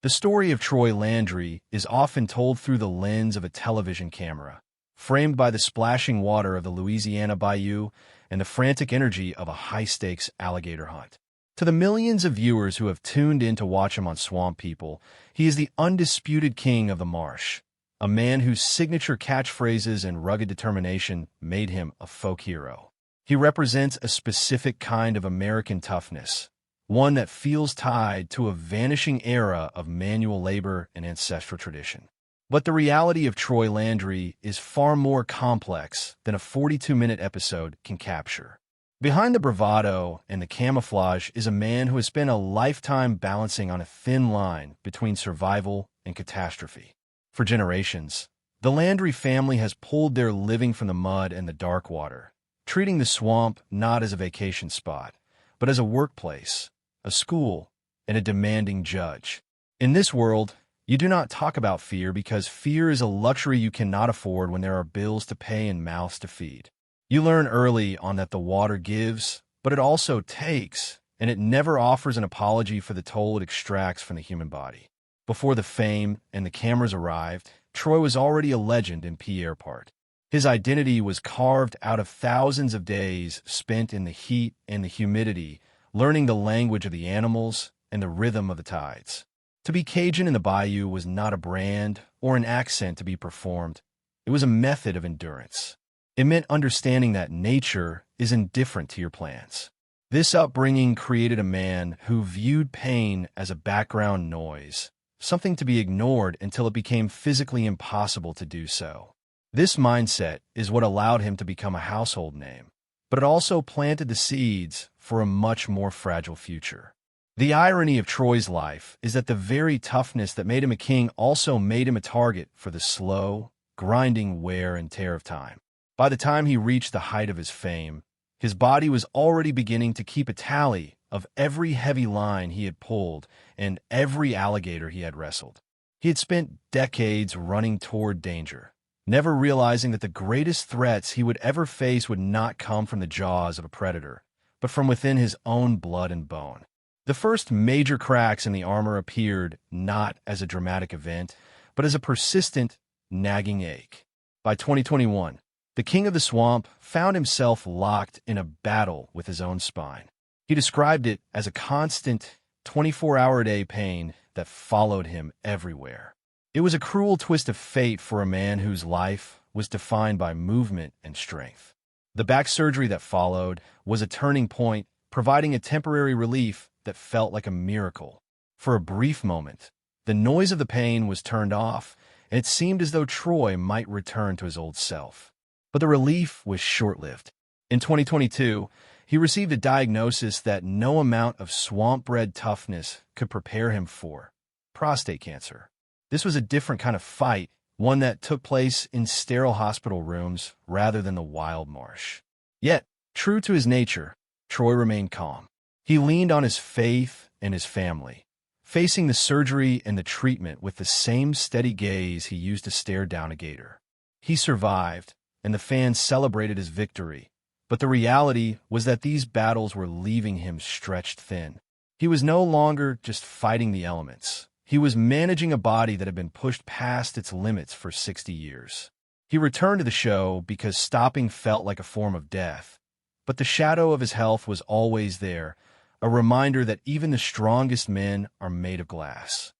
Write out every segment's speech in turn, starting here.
The story of Troy Landry is often told through the lens of a television camera, framed by the splashing water of the Louisiana bayou and the frantic energy of a high-stakes alligator hunt. To the millions of viewers who have tuned in to watch him on Swamp People, he is the undisputed king of the marsh, a man whose signature catchphrases and rugged determination made him a folk hero. He represents a specific kind of American toughness, one that feels tied to a vanishing era of manual labor and ancestral tradition. But the reality of Troy Landry is far more complex than a 42-minute episode can capture. Behind the bravado and the camouflage is a man who has spent a lifetime balancing on a thin line between survival and catastrophe. For generations, the Landry family has pulled their living from the mud and the dark water, treating the swamp not as a vacation spot, but as a workplace, a school, and a demanding judge. In this world, you do not talk about fear because fear is a luxury you cannot afford when there are bills to pay and mouths to feed. You learn early on that the water gives, but it also takes, and it never offers an apology for the toll it extracts from the human body. Before the fame and the cameras arrived, Troy was already a legend in Pierre Part. His identity was carved out of thousands of days spent in the heat and the humidity, learning the language of the animals and the rhythm of the tides. To be Cajun in the bayou was not a brand or an accent to be performed. It was a method of endurance. It meant understanding that nature is indifferent to your plans. This upbringing created a man who viewed pain as a background noise, something to be ignored until it became physically impossible to do so. This mindset is what allowed him to become a household name, but it also planted the seeds for a much more fragile future. The irony of Troy's life is that the very toughness that made him a king also made him a target for the slow, grinding wear and tear of time. By the time he reached the height of his fame, his body was already beginning to keep a tally of every heavy line he had pulled and every alligator he had wrestled. He had spent decades running toward danger, never realizing that the greatest threats he would ever face would not come from the jaws of a predator, but from within his own blood and bone. The first major cracks in the armor appeared not as a dramatic event, but as a persistent, nagging ache. By 2021, the king of the swamp found himself locked in a battle with his own spine. He described it as a constant, 24-hour-a-day pain that followed him everywhere. It was a cruel twist of fate for a man whose life was defined by movement and strength. The back surgery that followed was a turning point, providing a temporary relief that felt like a miracle. For a brief moment, the noise of the pain was turned off, and it seemed as though Troy might return to his old self. But the relief was short-lived. In 2022, he received a diagnosis that no amount of swamp-bred toughness could prepare him for: prostate cancer. This was a different kind of fight, one that took place in sterile hospital rooms rather than the wild marsh. Yet, true to his nature, Troy remained calm. He leaned on his faith and his family, facing the surgery and the treatment with the same steady gaze he used to stare down a gator. He survived, and the fans celebrated his victory, but the reality was that these battles were leaving him stretched thin. He was no longer just fighting the elements. He was managing a body that had been pushed past its limits for 60 years. He returned to the show because stopping felt like a form of death, but the shadow of his health was always there, a reminder that even the strongest men are made of glass.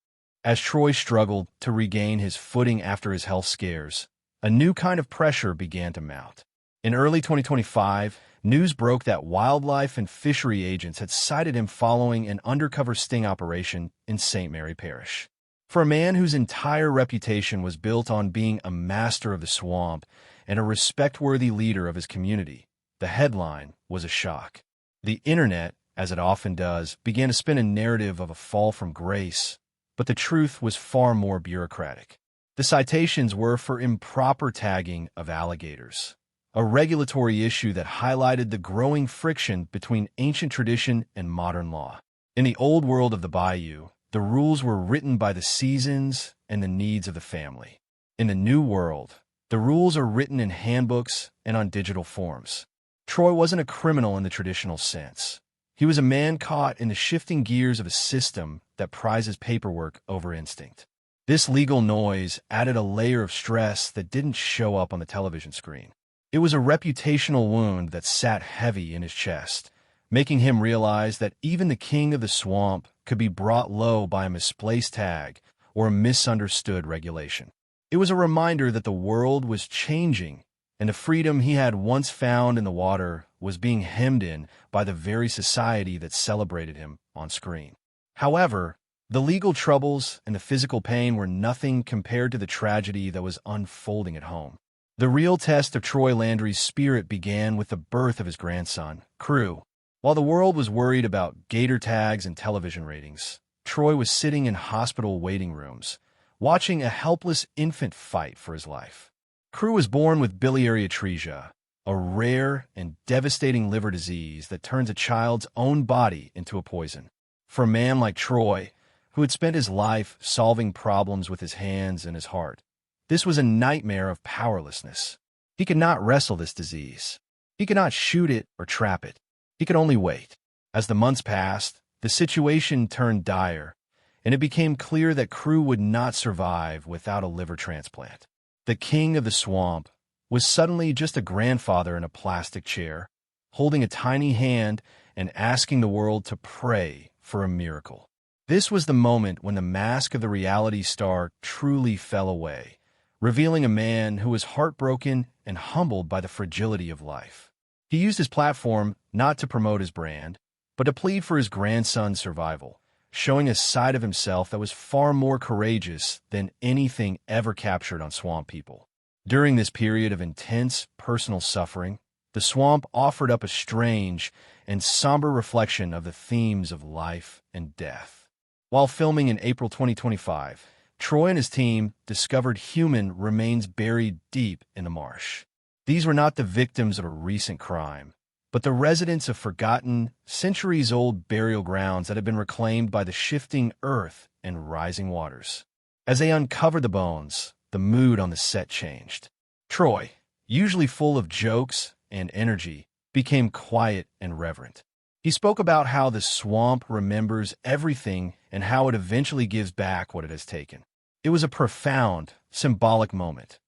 As Troy struggled to regain his footing after his health scares, a new kind of pressure began to mount. In early 2025, news broke that wildlife and fishery agents had cited him following an undercover sting operation in St. Mary Parish. For a man whose entire reputation was built on being a master of the swamp and a respect-worthy leader of his community, the headline was a shock. The internet, as it often does, began to spin a narrative of a fall from grace, but the truth was far more bureaucratic. The citations were for improper tagging of alligators, a regulatory issue that highlighted the growing friction between ancient tradition and modern law. In the old world of the bayou, the rules were written by the seasons and the needs of the family. In the new world, the rules are written in handbooks and on digital forms. Troy wasn't a criminal in the traditional sense. He was a man caught in the shifting gears of a system that prizes paperwork over instinct. This legal noise added a layer of stress that didn't show up on the television screen. It was a reputational wound that sat heavy in his chest, making him realize that even the king of the swamp could be brought low by a misplaced tag or a misunderstood regulation. It was a reminder that the world was changing, and the freedom he had once found in the water was being hemmed in by the very society that celebrated him on screen. However, the legal troubles and the physical pain were nothing compared to the tragedy that was unfolding at home. The real test of Troy Landry's spirit began with the birth of his grandson, Crew. While the world was worried about gator tags and television ratings, Troy was sitting in hospital waiting rooms, watching a helpless infant fight for his life. Crew was born with biliary atresia, a rare and devastating liver disease that turns a child's own body into a poison. For a man like Troy, who had spent his life solving problems with his hands and his heart, this was a nightmare of powerlessness. He could not wrestle this disease. He could not shoot it or trap it. He could only wait. As the months passed, the situation turned dire, and it became clear that Crew would not survive without a liver transplant. The king of the swamp was suddenly just a grandfather in a plastic chair, holding a tiny hand and asking the world to pray for a miracle. This was the moment when the mask of the reality star truly fell away, revealing a man who was heartbroken and humbled by the fragility of life. He used his platform not to promote his brand, but to plead for his grandson's survival, showing a side of himself that was far more courageous than anything ever captured on Swamp People. During this period of intense personal suffering, the swamp offered up a strange and somber reflection of the themes of life and death. While filming in April 2025, Troy and his team discovered human remains buried deep in the marsh. These were not the victims of a recent crime, but the residents of forgotten, centuries-old burial grounds that had been reclaimed by the shifting earth and rising waters. As they uncovered the bones, the mood on the set changed. Troy, usually full of jokes and energy, became quiet and reverent. He spoke about how the swamp remembers everything and how it eventually gives back what it has taken. It was a profound, symbolic moment.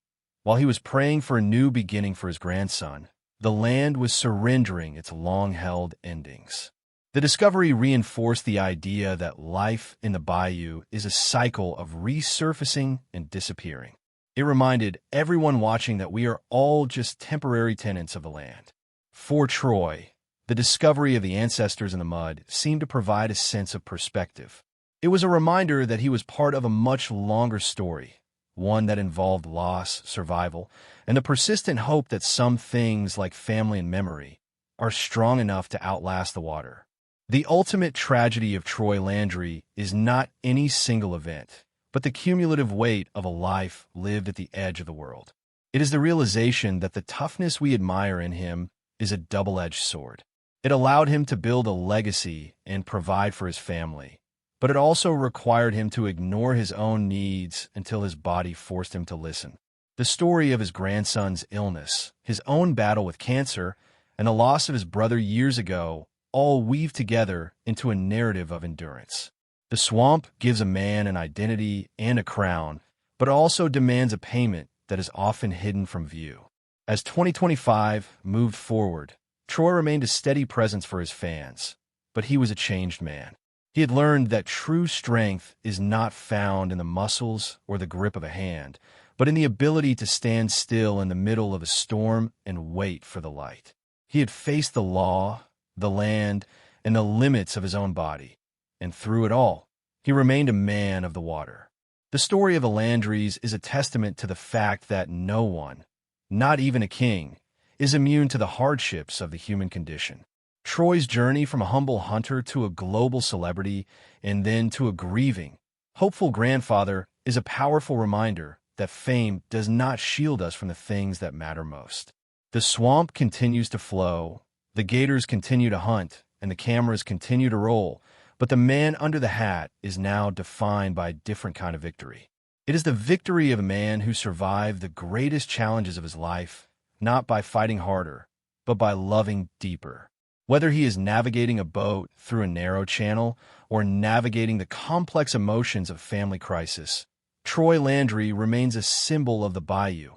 While he was praying for a new beginning for his grandson, the land was surrendering its long-held endings. The discovery reinforced the idea that life in the bayou is a cycle of resurfacing and disappearing. It reminded everyone watching that we are all just temporary tenants of the land. For Troy, the discovery of the ancestors in the mud seemed to provide a sense of perspective. It was a reminder that he was part of a much longer story, one that involved loss, survival, and the persistent hope that some things like family and memory are strong enough to outlast the water. The ultimate tragedy of Troy Landry is not any single event, but the cumulative weight of a life lived at the edge of the world. It is the realization that the toughness we admire in him is a double-edged sword. It allowed him to build a legacy and provide for his family, but it also required him to ignore his own needs until his body forced him to listen. The story of his grandson's illness, his own battle with cancer, and the loss of his brother years ago all weave together into a narrative of endurance. The swamp gives a man an identity and a crown, but also demands a payment that is often hidden from view. As 2025 moved forward, Troy remained a steady presence for his fans, but he was a changed man. He had learned that true strength is not found in the muscles or the grip of a hand, but in the ability to stand still in the middle of a storm and wait for the light. He had faced the law, the land, and the limits of his own body, and through it all, he remained a man of the water. The story of the Landrys is a testament to the fact that no one, not even a king, is immune to the hardships of the human condition. Troy's journey from a humble hunter to a global celebrity and then to a grieving, hopeful grandfather is a powerful reminder that fame does not shield us from the things that matter most. The swamp continues to flow, the gators continue to hunt, and the cameras continue to roll, but the man under the hat is now defined by a different kind of victory. It is the victory of a man who survived the greatest challenges of his life, not by fighting harder, but by loving deeper. Whether he is navigating a boat through a narrow channel or navigating the complex emotions of family crisis, Troy Landry remains a symbol of the bayou,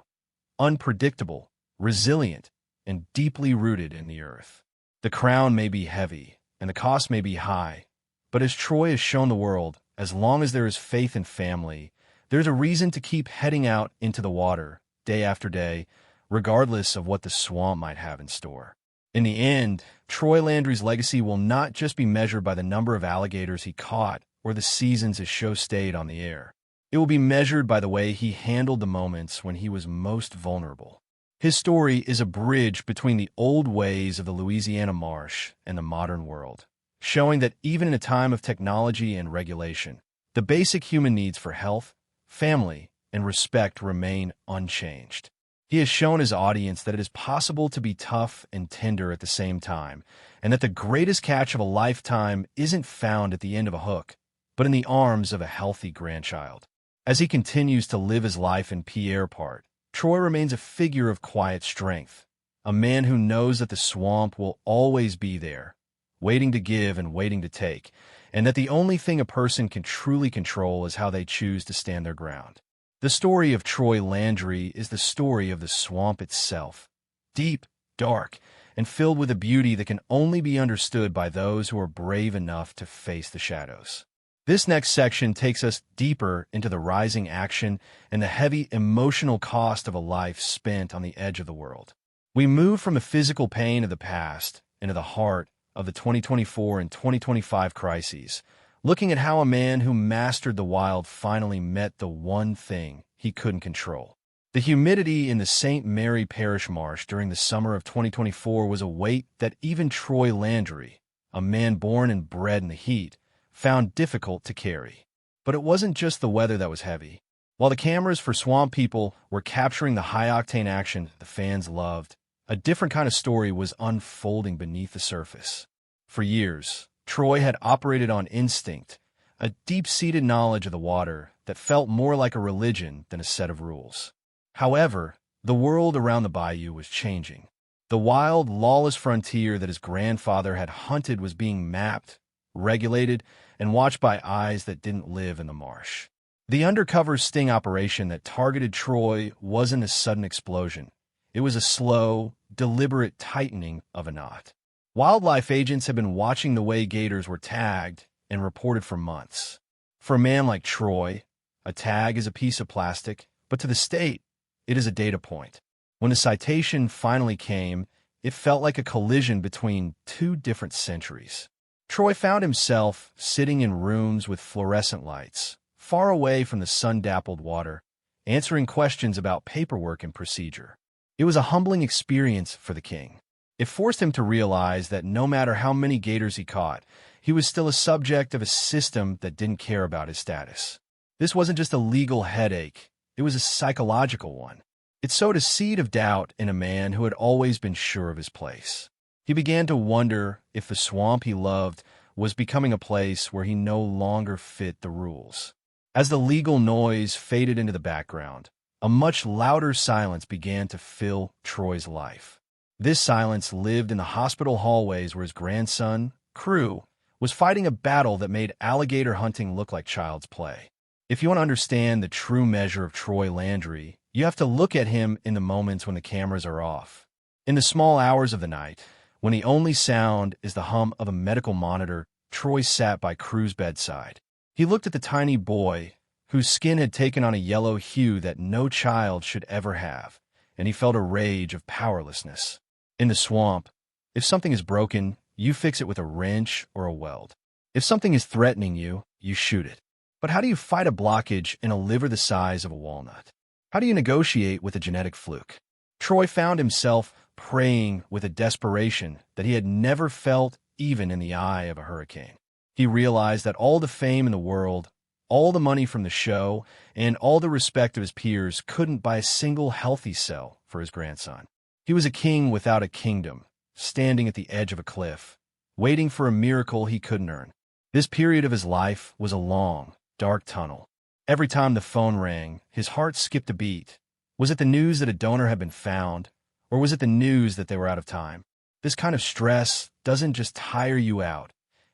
unpredictable, resilient, and deeply rooted in the earth. The crown may be heavy, and the cost may be high, but as Troy has shown the world, as long as there is faith and family, there's a reason to keep heading out into the water, day after day, regardless of what the swamp might have in store. In the end, Troy Landry's legacy will not just be measured by the number of alligators he caught or the seasons his show stayed on the air. It will be measured by the way he handled the moments when he was most vulnerable. His story is a bridge between the old ways of the Louisiana marsh and the modern world, showing that even in a time of technology and regulation, the basic human needs for health, family, and respect remain unchanged. He has shown his audience that it is possible to be tough and tender at the same time, and that the greatest catch of a lifetime isn't found at the end of a hook, but in the arms of a healthy grandchild. As he continues to live his life in Pierre Part, Troy remains a figure of quiet strength, a man who knows that the swamp will always be there, waiting to give and waiting to take, and that the only thing a person can truly control is how they choose to stand their ground. The story of Troy Landry is the story of the swamp itself, deep, dark, and filled with a beauty that can only be understood by those who are brave enough to face the shadows. This next section takes us deeper into the rising action and the heavy emotional cost of a life spent on the edge of the world. We move from the physical pain of the past into the heart of the 2024 and 2025 crises, looking at how a man who mastered the wild finally met the one thing he couldn't control. The humidity in the St. Mary Parish Marsh during the summer of 2024 was a weight that even Troy Landry, a man born and bred in the heat, found difficult to carry. But it wasn't just the weather that was heavy. While the cameras for Swamp People were capturing the high-octane action the fans loved, a different kind of story was unfolding beneath the surface. For years, Troy had operated on instinct, a deep-seated knowledge of the water that felt more like a religion than a set of rules. However, the world around the bayou was changing. The wild, lawless frontier that his grandfather had hunted was being mapped, regulated, and watched by eyes that didn't live in the marsh. The undercover sting operation that targeted Troy wasn't a sudden explosion. It was a slow, deliberate tightening of a knot. Wildlife agents had been watching the way gators were tagged and reported for months. For a man like Troy, a tag is a piece of plastic, but to the state, it is a data point. When the citation finally came, it felt like a collision between two different centuries. Troy found himself sitting in rooms with fluorescent lights, far away from the sun-dappled water, answering questions about paperwork and procedure. It was a humbling experience for the king. It forced him to realize that no matter how many gators he caught, he was still a subject of a system that didn't care about his status. This wasn't just a legal headache, it was a psychological one. It sowed a seed of doubt in a man who had always been sure of his place. He began to wonder if the swamp he loved was becoming a place where he no longer fit the rules. As the legal noise faded into the background, a much louder silence began to fill Troy's life. This silence lived in the hospital hallways where his grandson, Crew, was fighting a battle that made alligator hunting look like child's play. If you want to understand the true measure of Troy Landry, you have to look at him in the moments when the cameras are off. In the small hours of the night, when the only sound is the hum of a medical monitor, Troy sat by Crew's bedside. He looked at the tiny boy, whose skin had taken on a yellow hue that no child should ever have, and he felt a rage of powerlessness. In the swamp, if something is broken, you fix it with a wrench or a weld. If something is threatening you, you shoot it. But how do you fight a blockage in a liver the size of a walnut? How do you negotiate with a genetic fluke? Troy found himself praying with a desperation that he had never felt even in the eye of a hurricane. He realized that all the fame in the world, all the money from the show, and all the respect of his peers couldn't buy a single healthy cell for his grandson. He was a king without a kingdom, standing at the edge of a cliff, waiting for a miracle he couldn't earn. This period of his life was a long, dark tunnel. Every time the phone rang, his heart skipped a beat. Was it the news that a donor had been found, or was it the news that they were out of time? This kind of stress doesn't just tire you out,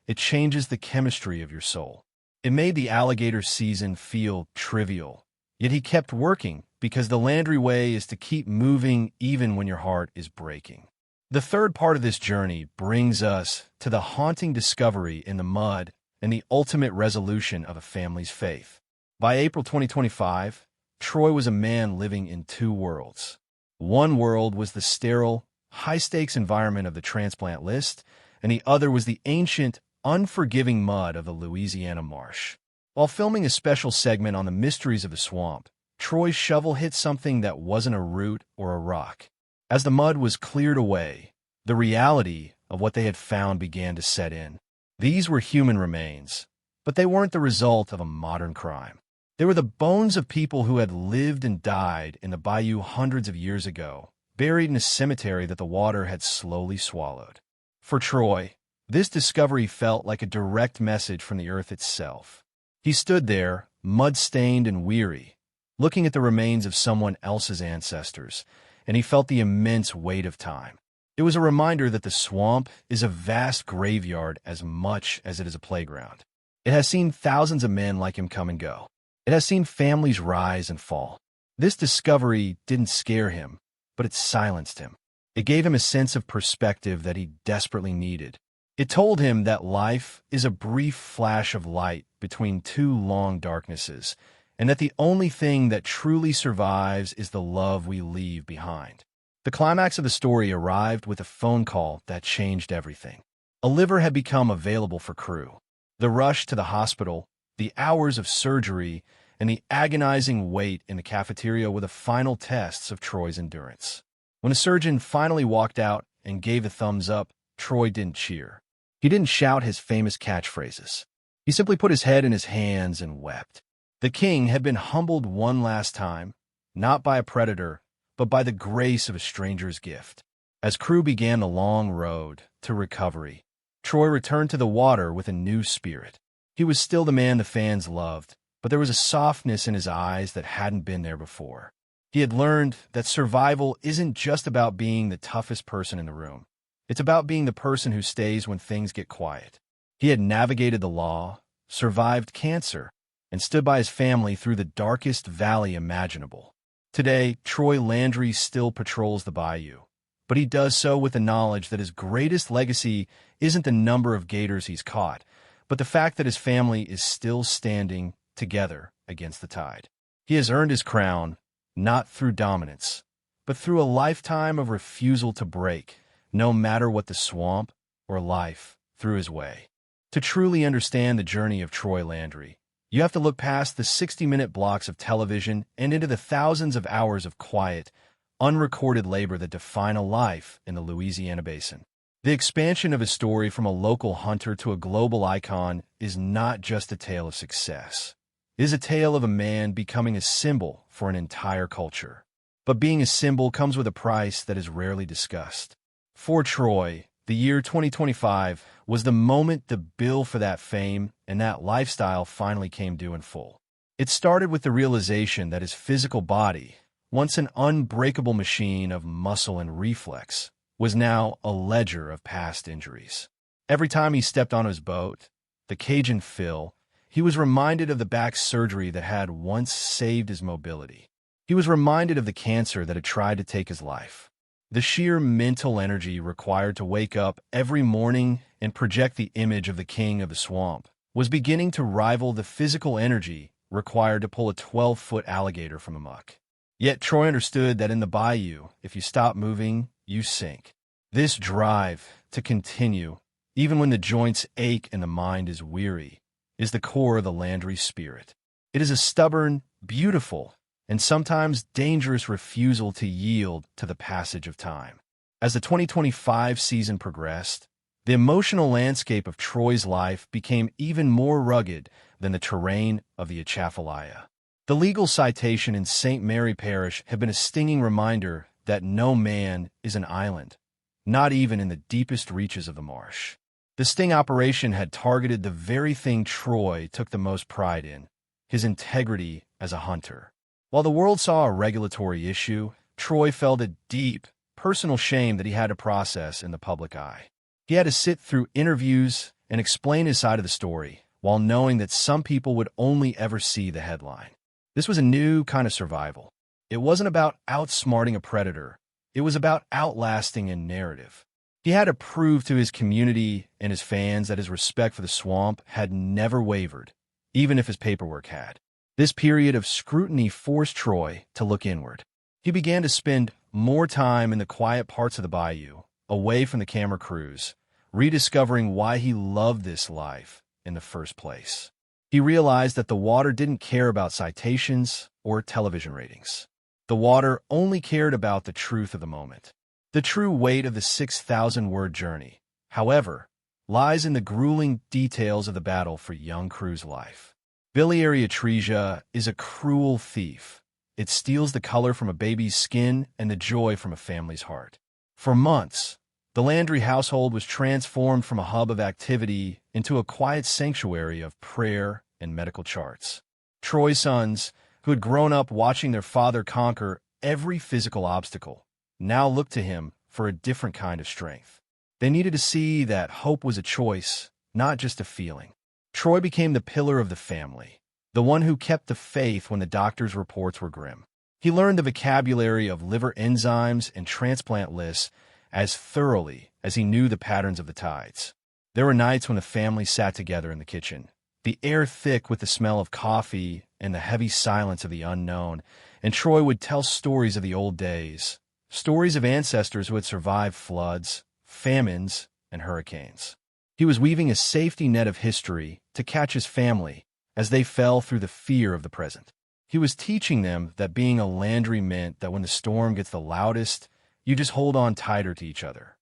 it changes the chemistry of your soul. It made the alligator season feel trivial, yet he kept working because the Landry way is to keep moving even when your heart is breaking. The third part of this journey brings us to the haunting discovery in the mud and the ultimate resolution of a family's faith. By April 2025, Troy was a man living in two worlds. One world was the sterile, high-stakes environment of the transplant list, and the other was the ancient, unforgiving mud of the Louisiana marsh. While filming a special segment on the mysteries of the swamp, Troy's shovel hit something that wasn't a root or a rock. As the mud was cleared away, the reality of what they had found began to set in. These were human remains, but they weren't the result of a modern crime. They were the bones of people who had lived and died in the bayou hundreds of years ago, buried in a cemetery that the water had slowly swallowed. For Troy, this discovery felt like a direct message from the earth itself. He stood there, mud-stained and weary, looking at the remains of someone else's ancestors, and he felt the immense weight of time. It was a reminder that the swamp is a vast graveyard as much as it is a playground. It has seen thousands of men like him come and go. It has seen families rise and fall. This discovery didn't scare him, but it silenced him. It gave him a sense of perspective that he desperately needed. It told him that life is a brief flash of light between two long darknesses, and that the only thing that truly survives is the love we leave behind. The climax of the story arrived with a phone call that changed everything. A liver had become available for crew. The rush to the hospital, the hours of surgery, and the agonizing wait in the cafeteria were the final tests of Troy's endurance. When a surgeon finally walked out and gave a thumbs up, Troy didn't cheer. He didn't shout his famous catchphrases. He simply put his head in his hands and wept. The king had been humbled one last time, not by a predator, but by the grace of a stranger's gift. As crew began the long road to recovery, Troy returned to the water with a new spirit. He was still the man the fans loved, but there was a softness in his eyes that hadn't been there before. He had learned that survival isn't just about being the toughest person in the room. It's about being the person who stays when things get quiet. He had navigated the law, survived cancer, and stood by his family through the darkest valley imaginable. Today, Troy Landry still patrols the bayou, but he does so with the knowledge that his greatest legacy isn't the number of gators he's caught, but the fact that his family is still standing together against the tide. He has earned his crown, not through dominance, but through a lifetime of refusal to break, no matter what the swamp or life threw his way. To truly understand the journey of Troy Landry, you have to look past the 60-minute blocks of television and into the thousands of hours of quiet, unrecorded labor that define a life in the Louisiana basin. The expansion of his story from a local hunter to a global icon is not just a tale of success. It is a tale of a man becoming a symbol for an entire culture. But being a symbol comes with a price that is rarely discussed. For Troy, the year 2025 was the moment the bill for that fame and that lifestyle finally came due in full. It started with the realization that his physical body, once an unbreakable machine of muscle and reflex, was now a ledger of past injuries. Every time he stepped on his boat, the Cajun Phil, he was reminded of the back surgery that had once saved his mobility. He was reminded of the cancer that had tried to take his life. The sheer mental energy required to wake up every morning and project the image of the king of the swamp was beginning to rival the physical energy required to pull a 12-foot alligator from a muck. Yet Troy understood that in the bayou, if you stop moving, you sink. This drive to continue, even when the joints ache and the mind is weary, is the core of the Landry spirit. It is a stubborn, beautiful, and sometimes dangerous refusal to yield to the passage of time. As the 2025 season progressed, the emotional landscape of Troy's life became even more rugged than the terrain of the Atchafalaya. The legal citation in St. Mary Parish had been a stinging reminder that no man is an island, not even in the deepest reaches of the marsh. The sting operation had targeted the very thing Troy took the most pride in, his integrity as a hunter. While the world saw a regulatory issue, Troy felt a deep, personal shame that he had to process in the public eye. He He had to sit through interviews and explain his side of the story, while knowing that some people would only ever see the headline. This was a new kind of survival. It wasn't about outsmarting a predator. It was about outlasting a narrative. He had to prove to his community and his fans that his respect for the swamp had never wavered, even if his paperwork had. This period of scrutiny forced Troy to look inward. He began to spend more time in the quiet parts of the bayou, away from the camera crews, rediscovering why he loved this life in the first place. He realized that the water didn't care about citations or television ratings. The water only cared about the truth of the moment. The true weight of the 6,000-word journey, however, lies in the grueling details of the battle for young Crew's life. Biliary atresia is a cruel thief. It steals the color from a baby's skin and the joy from a family's heart. For months, the Landry household was transformed from a hub of activity into a quiet sanctuary of prayer and medical charts. Troy's sons, who had grown up watching their father conquer every physical obstacle, now looked to him for a different kind of strength. They needed to see that hope was a choice, not just a feeling. Troy became the pillar of the family, the one who kept the faith when the doctor's reports were grim. He learned the vocabulary of liver enzymes and transplant lists as thoroughly as he knew the patterns of the tides. There were nights when the family sat together in the kitchen, the air thick with the smell of coffee and the heavy silence of the unknown, and Troy would tell stories of the old days, stories of ancestors who had survived floods, famines, and hurricanes. He was weaving a safety net of history to catch his family as they fell through the fear of the present. He was teaching them that being a Landry meant that when the storm gets the loudest, you just hold on tighter to each other.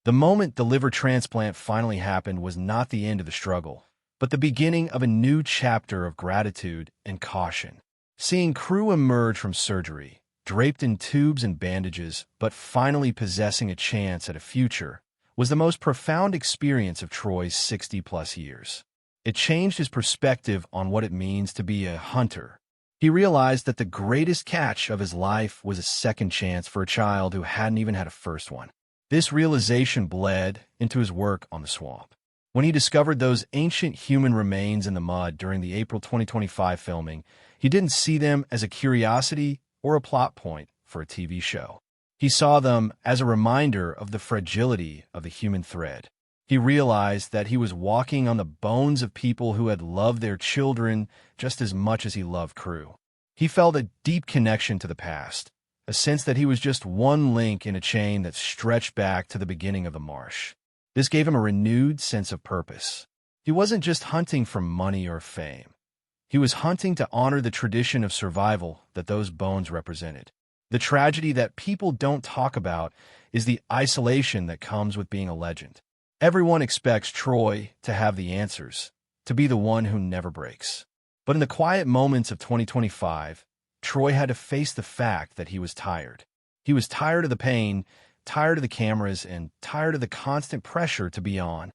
The moment the liver transplant finally happened was not the end of the struggle, but the beginning of a new chapter of gratitude and caution. Seeing Crew emerge from surgery, draped in tubes and bandages, but finally possessing a chance at a future, was the most profound experience of Troy's 60-plus years. It changed his perspective on what it means to be a hunter. He realized that the greatest catch of his life was a second chance for a child who hadn't even had a first one. This realization bled into his work on the swamp. When he discovered those ancient human remains in the mud during the April 2025 filming, he didn't see them as a curiosity or a plot point for a TV show. He saw them as a reminder of the fragility of the human thread. He realized that he was walking on the bones of people who had loved their children just as much as he loved Crew. He felt a deep connection to the past, a sense that he was just one link in a chain that stretched back to the beginning of the marsh. This gave him a renewed sense of purpose. He wasn't just hunting for money or fame. He was hunting to honor the tradition of survival that those bones represented. The tragedy that people don't talk about is the isolation that comes with being a legend. Everyone expects Troy to have the answers, to be the one who never breaks. But in the quiet moments of 2025, Troy had to face the fact that he was tired. He was tired of the pain, tired of the cameras, and tired of the constant pressure to be on.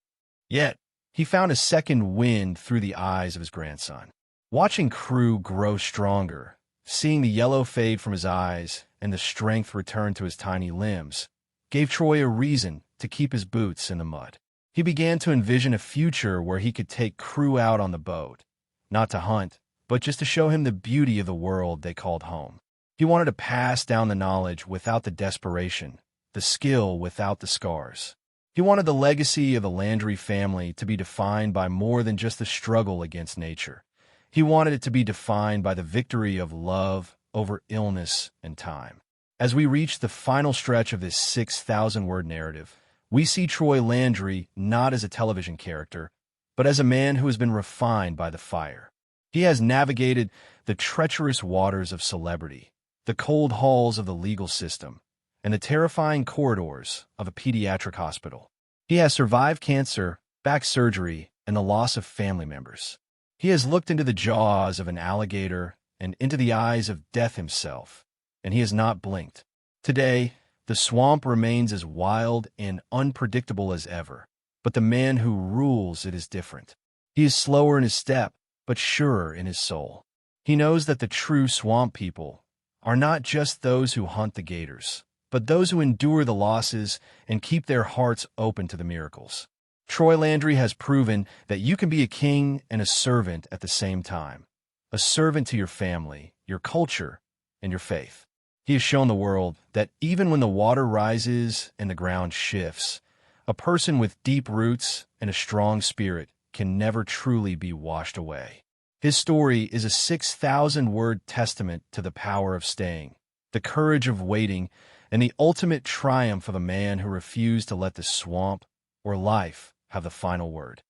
Yet, he found a second wind through the eyes of his grandson. Watching Crew grow stronger, seeing the yellow fade from his eyes and the strength return to his tiny limbs, gave Troy a reason to keep his boots in the mud. He began to envision a future where he could take Crew out on the boat, not to hunt, but just to show him the beauty of the world they called home. He wanted to pass down the knowledge without the desperation, the skill without the scars. He wanted the legacy of the Landry family to be defined by more than just the struggle against nature. He wanted it to be defined by the victory of love over illness and time. As we reach the final stretch of this 6,000-word narrative, we see Troy Landry not as a television character, but as a man who has been refined by the fire. He has navigated the treacherous waters of celebrity, the cold halls of the legal system, and the terrifying corridors of a pediatric hospital. He has survived cancer, back surgery, and the loss of family members. He has looked into the jaws of an alligator and into the eyes of death himself, and he has not blinked. Today, the swamp remains as wild and unpredictable as ever, but the man who rules it is different. He is slower in his step, but surer in his soul. He knows that the true swamp people are not just those who hunt the gators, but but those who endure the losses and keep their hearts open to the miracles. Troy Landry has proven that you can be a king and a servant at the same time. A servant to your family, your culture, and your faith. He has shown the world that even when the water rises and the ground shifts, a person with deep roots and a strong spirit can never truly be washed away. His story is a 6,000-word testament to the power of staying, the courage of waiting, and the ultimate triumph of a man who refused to let the swamp or life have the final word.